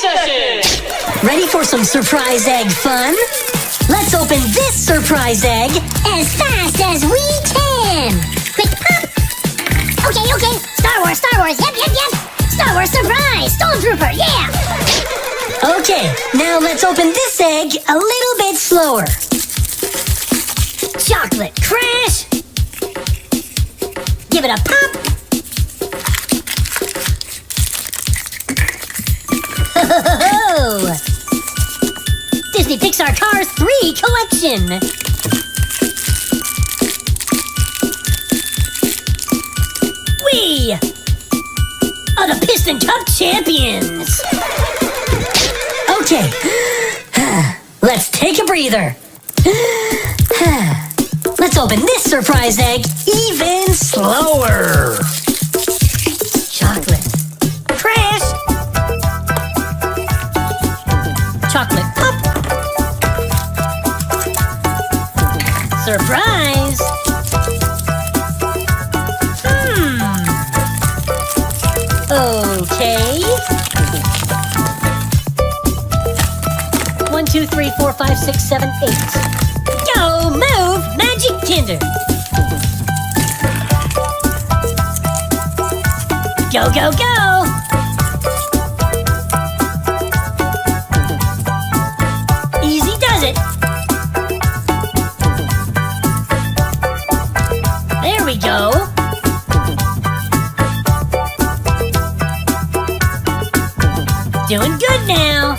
session! Ready for some surprise egg fun? Let's open this surprise egg as fast as we can! Quick pop! Okay. Star Wars, yep! Star Wars surprise! Stormtrooper, yeah! Okay, now let's open this egg a little bit slower. Chocolate crash! Give it a pop! Ho! Disney Pixar Cars 3 collection! We are the Piston Cup champions! Okay, let's take a breather. Let's open this surprise egg even slower. Chocolate crash! Chocolate pop! Surprise! Okay. 1, 2, 3, 4, 5, 6, 7, 8. Go, move, Magic Kinder! Go! Easy does it! There we go! Doing good now!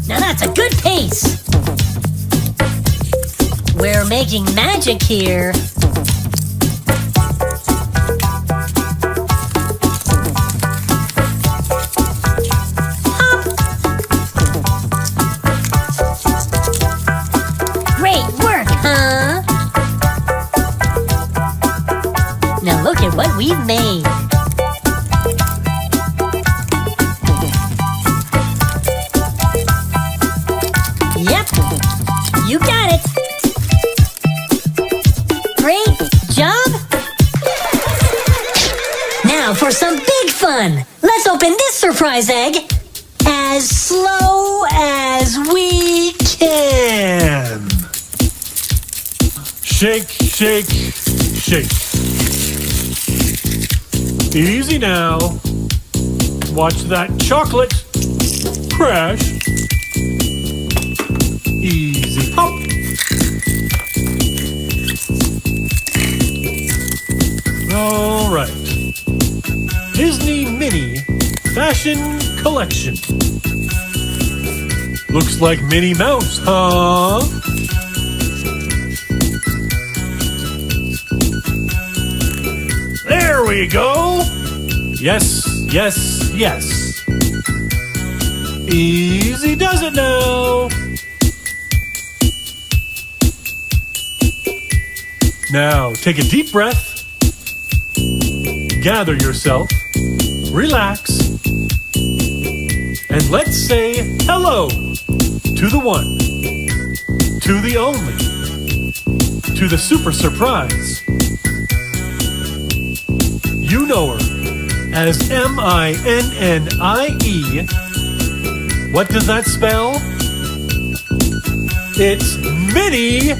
Now that's a good pace! We're making magic here! Hop! Great work, huh? Now look at what we've made! Yep, you got it! Great job! Now for some big fun. Let's open this surprise egg as slow as we can. Shake. Easy now. Watch that chocolate crash. Easy hop. All right. Disney Mini Fashion Collection. Looks like Minnie Mouse, huh? There we go. Yes. Easy does it now. Now, take a deep breath. Gather yourself. Relax. And let's say hello to the one, to the only, to the super surprise. You know her as M-I-N-N-I-E. What does that spell? It's Minnie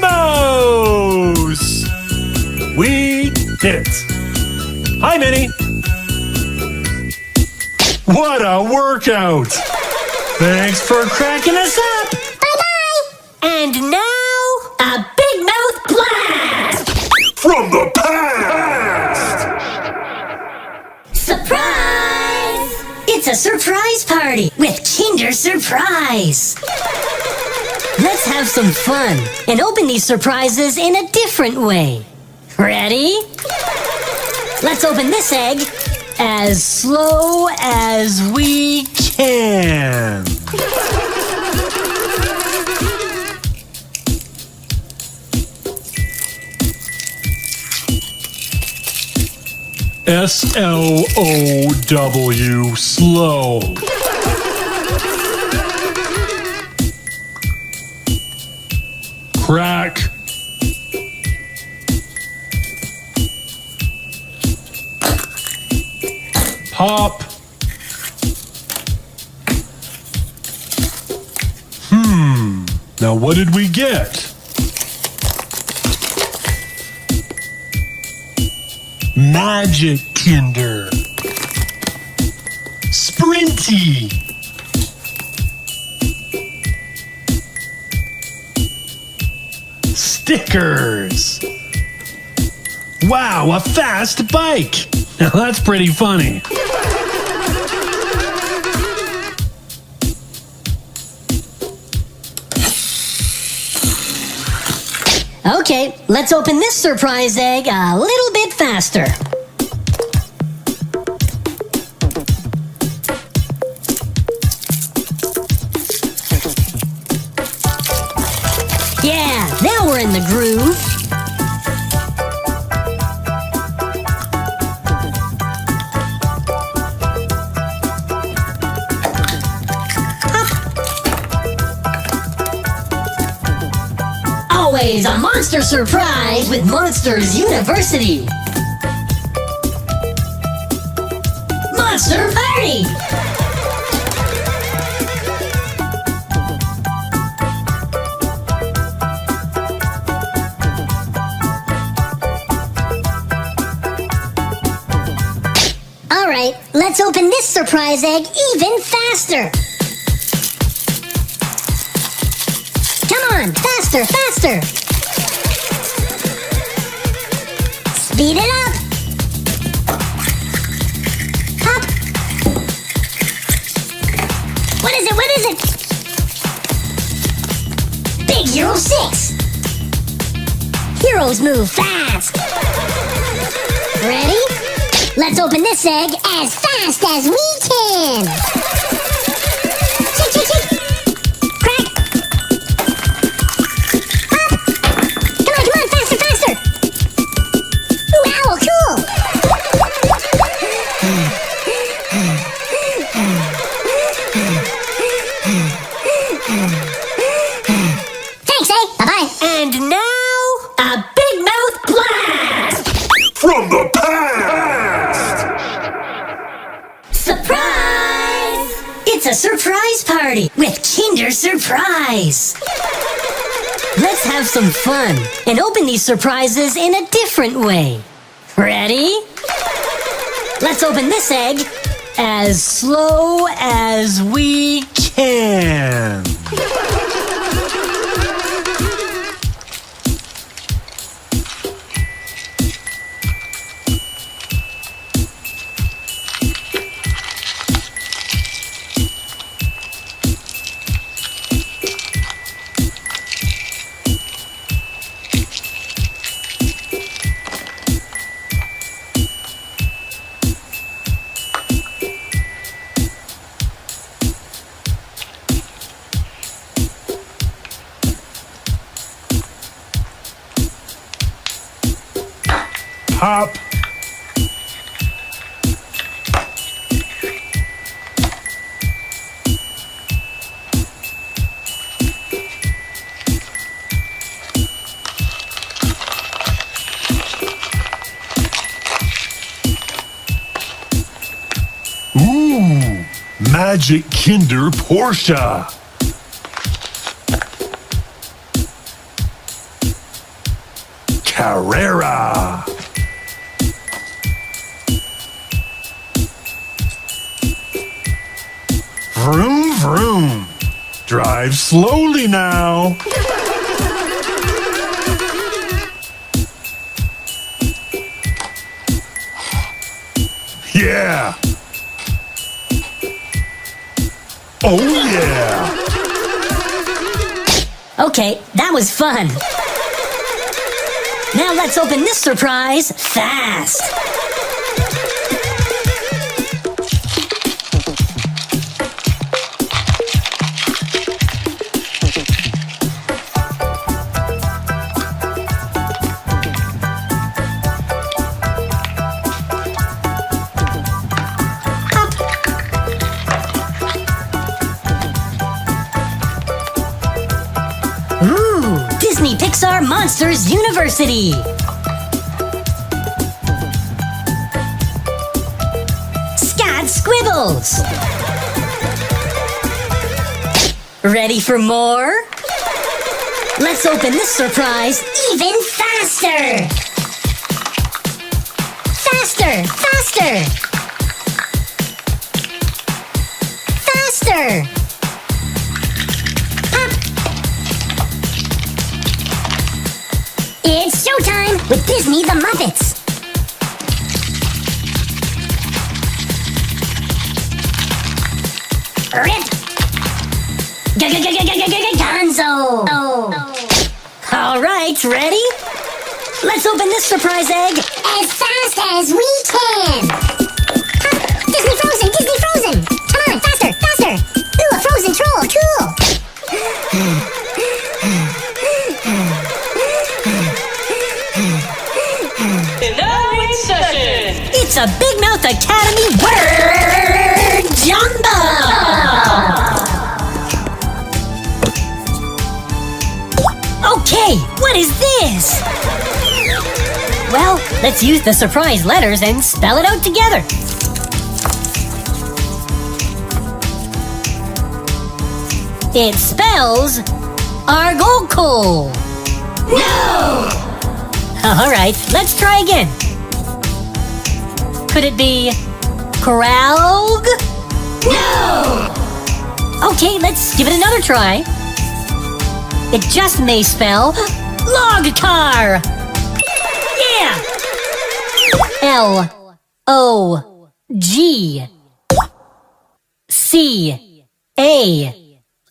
Mouse! We did it! Hi, Minnie! What a workout! Thanks for cracking us up! Bye-bye! And now, A big mouth blast! From the past! Surprise! it's a surprise party with Kinder Surprise. Let's have some fun and open these surprises in a different way. Ready? Let's open this egg as slow as we can. S-L-O-W, slow. Crack. Hop. Now what did we get? Magic Kinder. Sprinty. Stickers. Wow, a fast bike. Now that's pretty funny. Okay, let's open this surprise egg a little bit faster. Yeah, now we're in the groove. Always a monster surprise with Monsters University. Monster Party! Alright, let's open this surprise egg even faster. Come on, faster, faster! Speed it up! Up! What is it, what is it? Big Hero 6! Heroes move fast! Ready? Let's open this egg as fast as we can! Shake, shake, shake! Crack! Come on, faster, faster! Wow, cool! Thanks, eh? Bye-bye. And now, a big mouth blast! From the past! Surprise! It's a surprise party with Kinder Surprise! Let's have some fun and open these surprises in a different way. Ready? Let's open this egg as slow as we can. Hop. Ooh, Magic Kinder Porsche. Carrera. Vroom, vroom. Drive slowly now. Yeah. Oh, yeah. Okay, that was fun. Now let's open this surprise fast. Disney Pixar Monsters University. Scott got squibbles. Ready for more? Let's open this surprise even faster. Faster, faster. Faster. Pop. It's showtime with Disney the Muppets. Rip. Gonzo. All right, ready? Let's open this surprise egg as fast as we can. Disney Frozen, Disney Frozen. Come on, faster, faster. Ooh, a frozen troll, cool. And now in session! It's a Big Mouth Academy Word Jumbo! Okay, what is this? Well, let's use the surprise letters and spell it out together. It spells Argokul. No! Alright, let's try again. Could it be Kralg? No! Okay, let's give it another try. It just may spell log car. Yeah!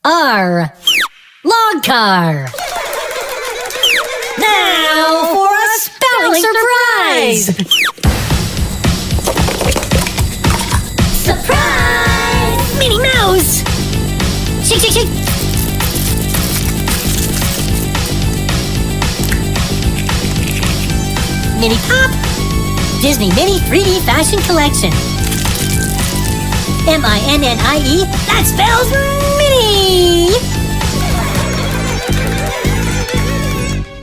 Logcar. Log car. Now for a spelling surprise! Surprise! Minnie Mouse! Shake, shake, shake! Mini Pop! Disney Mini 3D Fashion Collection. M-I-N-N-I-E, that spells Mini!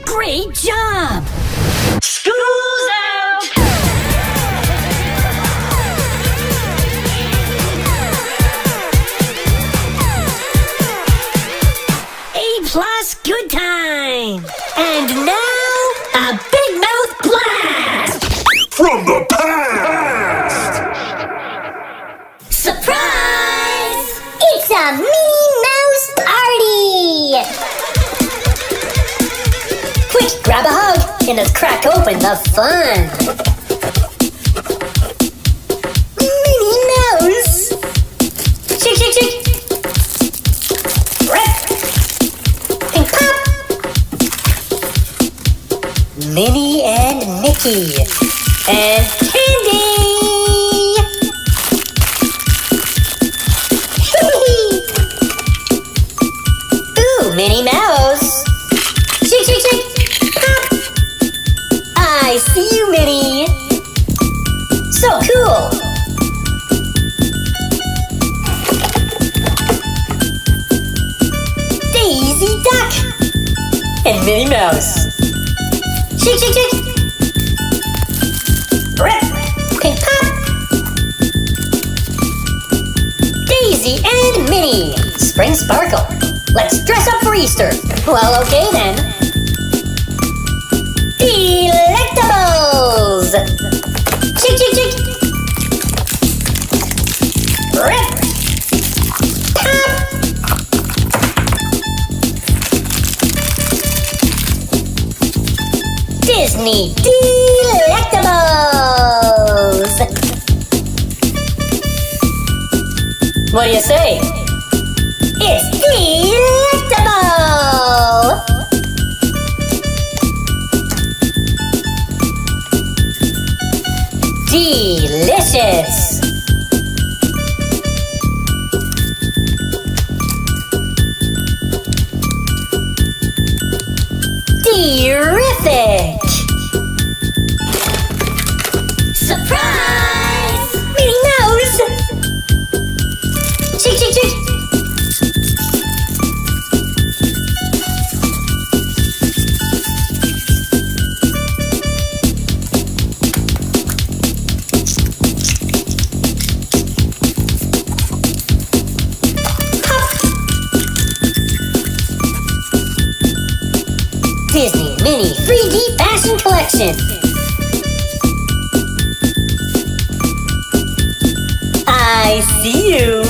Great job! School's out! A+ good time! And now, a Big Mouth Blast! From the past! Surprise! It's a Minnie Mouse party! Quick, grab a hug and let's crack open the fun. Minnie Mouse! Shake, shake, shake! Rip! And pop! Minnie and Mickey. And Candy! Ooh, Minnie Mouse! Shake, shake, shake! Pop! I see you, Minnie! So cool! Daisy Duck! And Minnie Mouse! Shake, shake, shake! Rip! And pop! Daisy and Minnie! Spring Sparkle! Let's dress up for Easter! Well, okay then! Delectables! Shake, shake, shake! Rip! Pop! Disney Delectables! What do you say? It's delectable! Delicious! Terrific! Surprise! Minnie Mouse! Shake, shake, shake! Mini 3D Fashion Collection. I see you.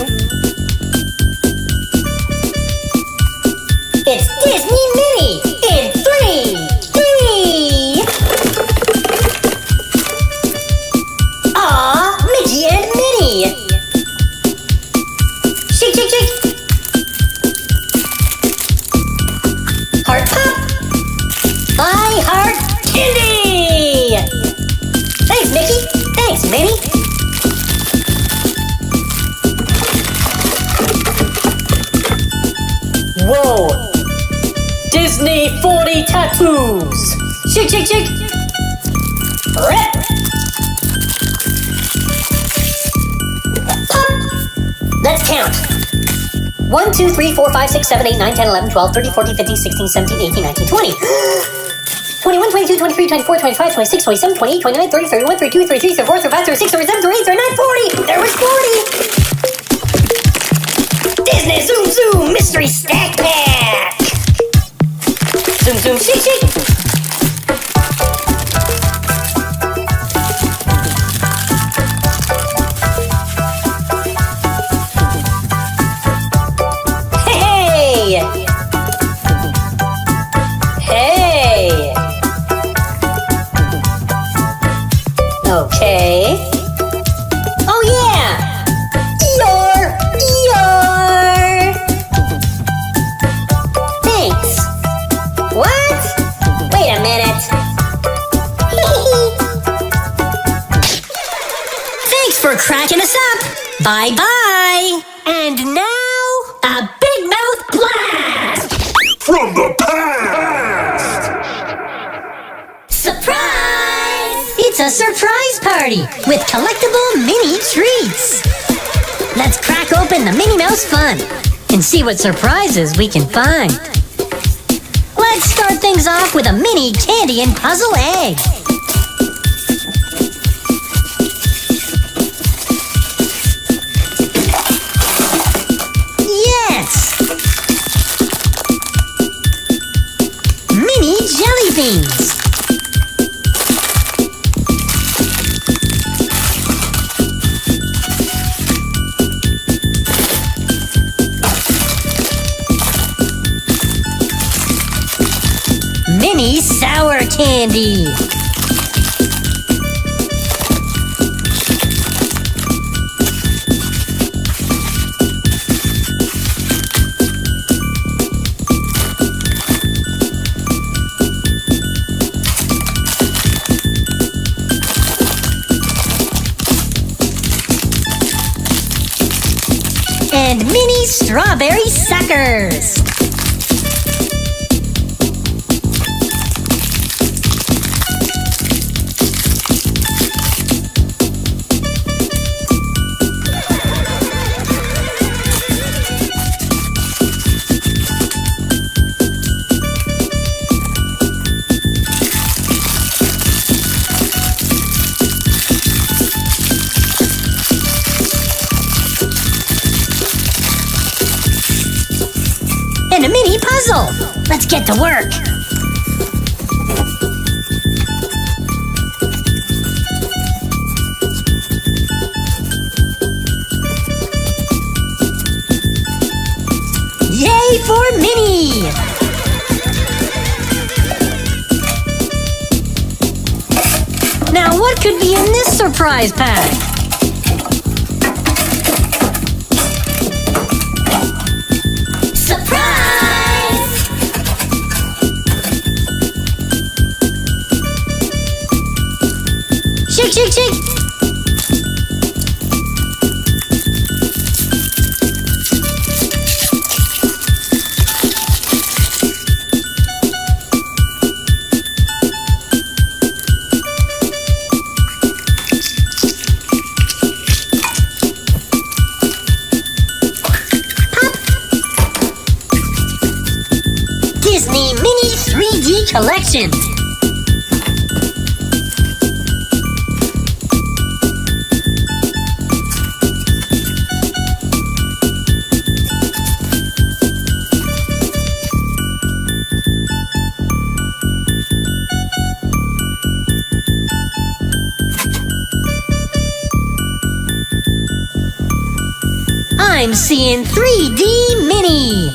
It's Disney Mini in 3D. Aw, Mickey and Minnie. Shake, shake, shake. Heart pop. My heart candy. Thanks, Mickey. Thanks, Minnie. Whoa. Disney 40 tattoos. Shake, shake, shake. Rip. Pop. Let's count. 1, 2, 3, 4, 5, 6, 7, 8, 9, 10, 11, 12, 13, 14, 15, 16, 17, 18, 19, 20. 21, 22, 23, 24, 25, 26, 27, 28, 29, 30, 31, 32, 33, 34, 35, 36, 37, 38, 39, 40. There was 40. Disney Zoom Zoom Mystery Stack Pack. Zoom Zoom Shake Shake. Hey! Hey! Okay. Oh yeah! Thanks. What? Wait a minute. Thanks for cracking us up. Bye bye. And now, a big mouth blast. From the past! Surprise! It's a surprise party with collectible mini treats. Let's crack open the Minnie Mouse Fun and see what surprises we can find. Let's start things off with a mini candy and puzzle egg. Yes! Mini jelly beans. Mini sour candy. And mini strawberry suckers. And a mini puzzle. Let's get to work. Yay for Minnie! Now what could be in this surprise pack? Shake, shake, shake! Pop! Disney Mini 3D Collection! I'm seeing 3D Mini.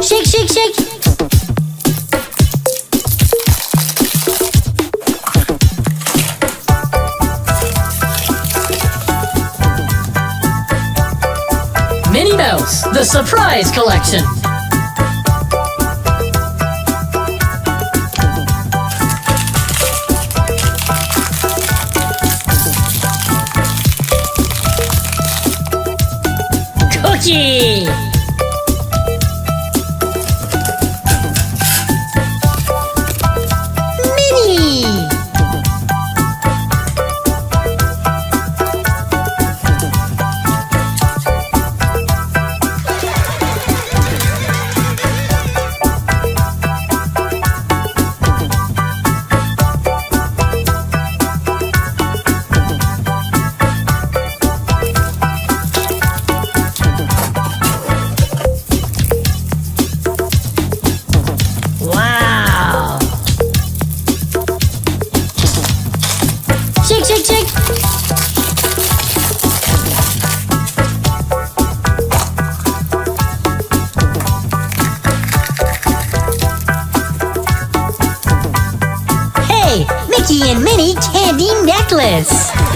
Shake, shake, shake. Minnie Mouse, the Surprise Collection. Cookie. Mini. Wow. Shake, shake, shake. Hey, Mickey and Minnie candy necklace.